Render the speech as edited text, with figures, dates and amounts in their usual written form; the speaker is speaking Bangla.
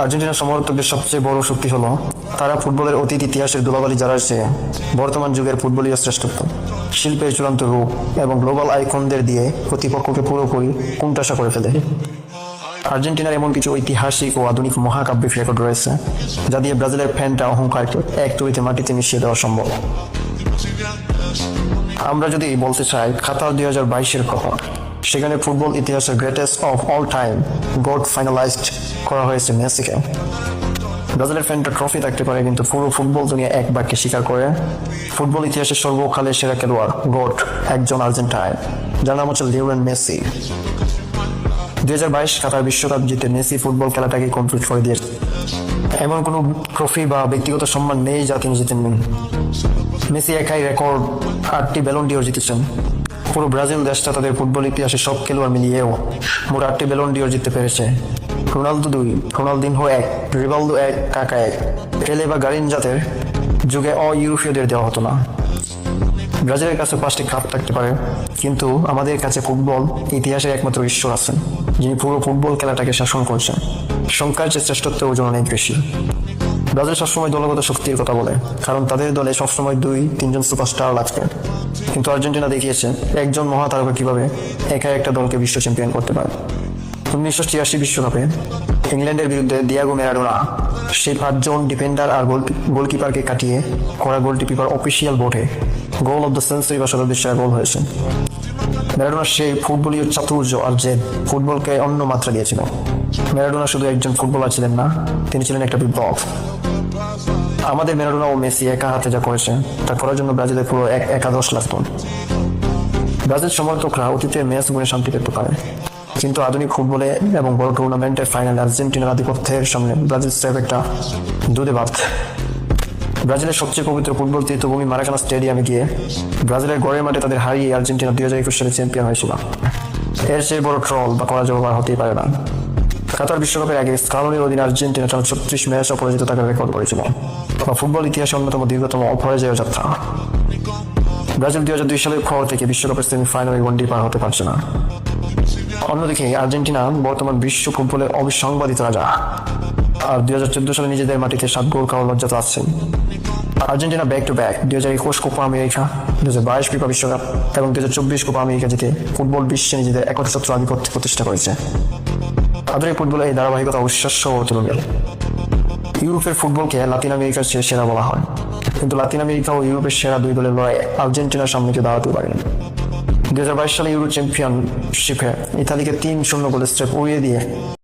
আর্জেন্টিনার সমর্থকদের সবচেয়ে বড় শক্তি হলো তারা ফুটবলের অতীত ইতিহাসের ধুলাবালি যারা চেয়ে বর্তমান যুগের ফুটবলীয় শ্রেষ্ঠত্ব, শিল্পের চূড়ান্ত রূপ এবং গ্লোবাল আইকনদের দিয়ে প্রতিপক্ষকে পুরোপুরি কোণঠাসা করে ফেলে। আর্জেন্টিনার এমন কিছু ঐতিহাসিক ও আধুনিক মহাকাব্যিক রেকর্ড রয়েছে যা দিয়ে ব্রাজিলের ফ্যানটা অহংকারকে এক তুড়িতে মাটিতে মিশিয়ে দেওয়া সম্ভব। আমরা যদি বলতে চাই কাতার 2022-এর কথা, সেখানে ফুটবল ইতিহাসের greatest of all time god finalised করা হয়েছে মেসিকে। ব্রাজিলের ফ্যানটা ট্রফি থাকতে পারে, কিন্তু পুরো ফুটবল দুনিয়া এক বাক্যে স্বীকার করে ফুটবল ইতিহাসের সর্বকালের সেরা খেলোয়াড় গড একজন আর্জেন্টাইন, যার নাম হচ্ছে লিওনেল মেসি। 2022 কাতার বিশ্বকাপ জিতে মেসি ফুটবল খেলাটাকে কমপ্লিট করে দিয়েছে। এমন কোনো ট্রফি বা ব্যক্তিগত সম্মান নেই যা তিনি জিতেননি। মেসি একাই রেকর্ড 8টি ব্যালন ডিওর জিতেছেন। পুরো ব্রাজিল দেশটা তাদের ফুটবল ইতিহাসে সব খেলোয়াড় মিলিয়েও মোট 8টি ব্যালন ডিওর জিততে পেরেছে। রোনালদো 2, রোনালদিনহো 1, রিভালদো 1, কাকা 1। পেলে বা গারিনজাতের যুগে ইউরোপীয়দের দেওয়া হতো না। ব্রাজিলের কাছে 5টি কাপ থাকতে পারে, কিন্তু আমাদের কাছে ফুটবল ইতিহাসের একমাত্র ঈশ্বর আছেন, যিনি পুরো ফুটবল খেলাটাকে শাসন করছেন। সংখ্যার চেয়ে শ্রেষ্ঠত্বের ওজন অনেক বেশি। ব্রাজিল সবসময় দলগত শক্তির কথা বলে, কারণ তাদের দলে সবসময় 2-3 সুপারস্টার লাগবে। কিন্তু আর্জেন্টিনা দেখিয়েছে একজন মহাতারকা কিভাবে একা একটা দলকে বিশ্ব চ্যাম্পিয়ন করতে পারে। 1986 বিশ্বকাপে ইংল্যান্ডের বিরুদ্ধে দিয়াগো ম্যারাডোনা সেই 5 জন ডিফেন্ডার আর গোলকিপারকে কাটিয়ে করা গোলটি ফিফার অফিসিয়াল বোর্ডে গোল অফ দ্য সেঞ্চুরি বা শতাব্দীর সেরা গোল হয়েছে। ম্যারাডোনার সেই ফুটবলীয় চাতুর্য আর জেদ ফুটবলকে অন্য মাত্রা দিয়েছিল। ম্যারাডোনা শুধু একজন ফুটবলার ছিলেন না, তিনি ছিলেন একটা বিপ্লব। আমাদের ম্যারাডোনা ও মেসি একা হাতে যা করেছে তা করার জন্য ব্রাজিলের পুরো একাদশ লাগতো। ব্রাজিল সমর্থকরা অতীতের ম্যাচ গুণে শান্তি পেতে পারে, কিন্তু আধুনিক ফুটবলে এবং বড় টুর্নামেন্টের ফাইনালে আর্জেন্টিনার আধিপত্যের সামনে ব্রাজিল স্রেফ একটা দুধে ভাত। ব্রাজিলের সবচেয়ে পবিত্র ফুটবল তীর্থভূমি মারাকানা স্টেডিয়ামে গিয়ে ব্রাজিলের গড়ের মাঠে তাদের হারিয়ে আর্জেন্টিনা 2021 সালে চ্যাম্পিয়ন হয়েছিল। এর চেয়ে বড় ট্রল বা করা জবাব আর হতেই পারে না। কাতার বিশ্বকাপের আগে স্কালোনির অধীনে আর্জেন্টিনা 36 ম্যাচ অপরাজিত থাকার রেকর্ড করেছিল, বা ফুটবল ইতিহাসে অন্যতম দীর্ঘতম অপরাজয় যাত্রা। ব্রাজিল 2002 সালের পর থেকে বিশ্বকাপের সেমিফাইনালে গন্ডি পার হতে পারছে না। অন্যদিকে আর্জেন্টিনা বর্তমান বিশ্ব ফুটবলের অবিসংবাদিত রাজা, আর 2014 সালে নিজেদের মাটিতে 7 গোল খাওয়ার লজ্জা তো আসছেন। Argentina back to back 2021 Copa America, 2022 FIFA বিশ্বকাপ এবং 2024 কোপা আমেরিকা জিতে ফুটবল বিশ্বে নিজেদের একচ্ছত্র আধিপত্য প্রতিষ্ঠা করেছে। আধুনিক ফুটবলে এই ধারাবাহিকতা অবিশ্বাস্য ও অতুলনীয়। ইউরোপের ফুটবলকে লাতিন আমেরিকার চেয়ে সেরা বলা হয়, কিন্তু লাতিন আমেরিকা ও ইউরোপের সেরা 2 দলের লড়াই আর্জেন্টিনার সামনে কেউ দাঁড়াতে পারেনি। 2022 সালে ইউরো চ্যাম্পিয়নশিপে ইতালিকে 3-0 গোলের স্ট্রেপ উড়িয়ে দিয়ে